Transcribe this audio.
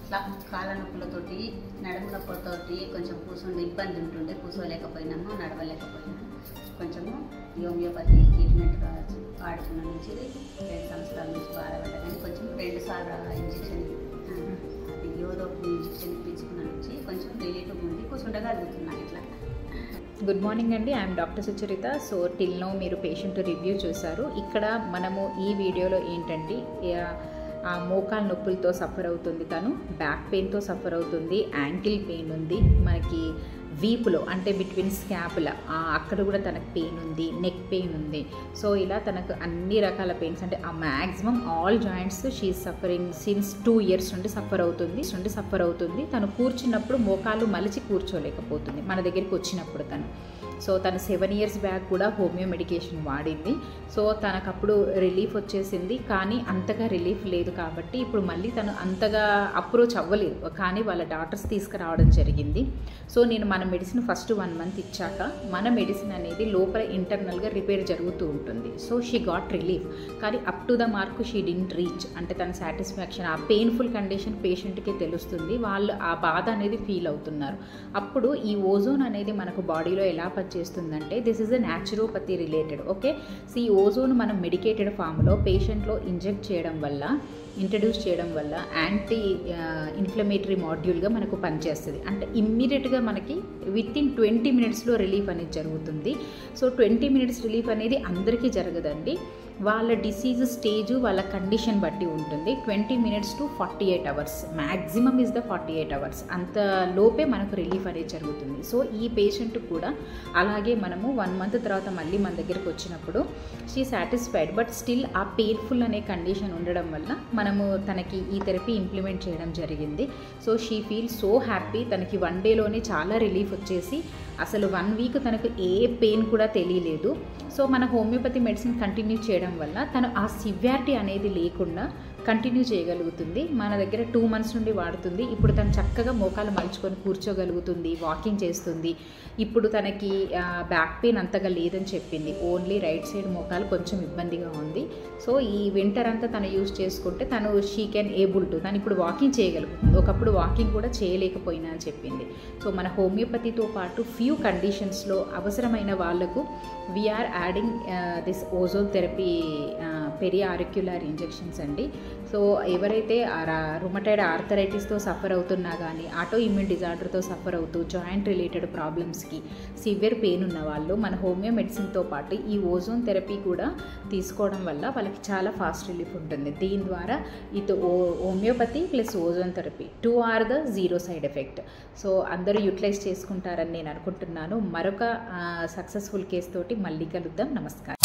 ఇట్లా కాళ్ళ నొప్పులతోటి నడుము నొప్పులతోటి కొంచెం కూర్చుండి ఇబ్బంది ఉంటుండే, కూర్చోలేకపోయినాము, నడవలేకపోయినాము. కొంచెము హోమియోపతి ట్రీట్మెంట్ వాడుతున్న నుంచి 2 సంవత్సరాల నుంచి బాధపడ్డా, కానీ కొంచెం 2 సార్లు ఇంజక్షన్ అది యోదో ఇంజక్షన్ ఇప్పించుకున్న నుంచి కొంచెం రిలీఫ్ ఉంది, కూర్చుండగలుగుతున్నాను ఇట్లా. గుడ్ మార్నింగ్ అండి, I am doctor Sucharita. So till now మీరు పేషెంట్ రివ్యూ చూశారు. ఇక్కడ మనము ఈ వీడియోలో ఏంటంటే ఆ మోకాల నొప్పులతో సఫర్ అవుతుంది, తను బ్యాక్ పెయిన్తో సఫర్ అవుతుంది, యాంకిల్ పెయిన్ ఉంది, మనకి వీపులో అంటే బిట్వీన్ స్కాపుల అక్కడ కూడా తనకు పెయిన్ ఉంది, నెక్ పెయిన్ ఉంది. సో ఇలా తనకు అన్ని రకాల పెయిన్స్ అంటే ఆ maximum all joints she suffering since 2 years నుండి సఫర్ అవుతుంది. తను కూర్చున్నప్పుడు మోకాలు మలిచి కూర్చోలేకపోతుంది మన దగ్గరికి వచ్చినప్పుడు తను. సో తను 7 years బ్యాక్ కూడా హోమియో మెడికేషన్ వాడింది. సో తనకప్పుడు రిలీఫ్ వచ్చేసింది, కానీ అంతగా రిలీఫ్ లేదు. కాబట్టి ఇప్పుడు మళ్ళీ తను అంతగా అప్రోచ్ అవ్వలేదు, కానీ వాళ్ళ డాక్టర్స్ తీసుకురావడం జరిగింది. సో నేను మన మెడిసిన్ ఫస్ట్ 1 month ఇచ్చాక మన మెడిసిన్ అనేది లోపల ఇంటర్నల్గా రిపేర్ జరుగుతూ ఉంటుంది. సో షీ గాట్ రిలీఫ్, కానీ up to the mark she didn't reach. అంటే తన సాటిస్ఫాక్షన్, ఆ పెయిన్ఫుల్ కండిషన్ పేషెంట్కి తెలుస్తుంది, వాళ్ళు ఆ బాధ అనేది ఫీల్ అవుతున్నారు. అప్పుడు ఈ ఓజోన్ అనేది మనకు బాడీలో ఎలా చేస్తుందంటే this is a naturopathy related. Okay, so ఈ ఓజోన్ మనం మెడికేటెడ్ ఫామ్లో పేషెంట్లో ఇంట్రడ్యూస్ చేయడం వల్ల యాంటీ ఇన్ఫ్లమేటరీ మాడ్యూల్గా మనకు పనిచేస్తుంది. అంటే ఇమ్మీడియట్గా మనకి వితిన్ 20 minutesలో రిలీఫ్ అనేది జరుగుతుంది. సో 20 minutes రిలీఫ్ అనేది అందరికీ జరగదండి, వాళ్ళ డిసీజ్ స్టేజ్ వాళ్ళ కండిషన్ బట్టి ఉంటుంది. 20 minutes to 48 hours, maximum is the 48 hours, అంత లోపే మనకు రిలీఫ్ అనేది జరుగుతుంది. సో ఈ పేషెంట్ కూడా అలాగే మనము 1 month తర్వాత మళ్ళీ మన దగ్గరికి వచ్చినప్పుడు షీ సాటిస్ఫైడ్, బట్ స్టిల్ ఆ పెయిన్ఫుల్ అనే కండిషన్ ఉండడం వల్ల మనము తనకి ఈ థెరపీ ఇంప్లిమెంట్ చేయడం జరిగింది. So she feel so happy. తనకి 1 dayలోనే చాలా రిలీఫ్ వచ్చేసి అసలు 1 week తనకు ఏ పెయిన్ కూడా తెలియలేదు. సో మన హోమియోపతి మెడిసిన్ కంటిన్యూ చేయడం వల్ల తను ఆ సివియారిటీ అనేది లేకుండా కంటిన్యూ చేయగలుగుతుంది. మన దగ్గర 2 months నుండి వాడుతుంది. ఇప్పుడు తను చక్కగా మోకాలు మలుచుకొని కూర్చోగలుగుతుంది, వాకింగ్ చేస్తుంది. ఇప్పుడు తనకి బ్యాక్ పెయిన్ అంతగా లేదని చెప్పింది, ఓన్లీ రైట్ సైడ్ మోకాలు కొంచెం ఇబ్బందిగా ఉంది. సో ఈ వింటర్ అంతా తను యూజ్ చేసుకుంటే తను షీ కెన్ ఏబుల్ టు, తను ఇప్పుడు వాకింగ్ చేయగలుగుతుంది, ఒకప్పుడు వాకింగ్ కూడా చేయలేకపోయినా అని చెప్పింది. సో మన హోమియోపతితో పాటు ఫ్యూ కండిషన్స్లో అవసరమైన వాళ్లకు we're adding this ozone therapy periarticular injections అండి. సో ఎవరైతే రుమటైడ్ ఆర్థరైటిస్తో సఫర్ అవుతున్నా కానీ, ఆటో ఇమ్యూన్ డిజార్డర్తో సఫర్ అవుతూ జాయింట్ రిలేటెడ్ ప్రాబ్లమ్స్కి సివియర్ పెయిన్ ఉన్న వాళ్ళు మన హోమియో మెడిసిన్తో పాటు ఈ ఓజోన్ థెరపీ కూడా తీసుకోవడం వల్ల వాళ్ళకి చాలా ఫాస్ట్ రిలీఫ్ ఉంటుంది. దీని ద్వారా ఇది homeopathy plus ozone therapy 2 are the 0 side effect. So అందరూ యూటిలైజ్ చేసుకుంటారని నేను అనుకుంటున్నాను. మరొక సక్సెస్ఫుల్ కేసు తోటి మళ్ళీ కలుద్దాం. నమస్కారం.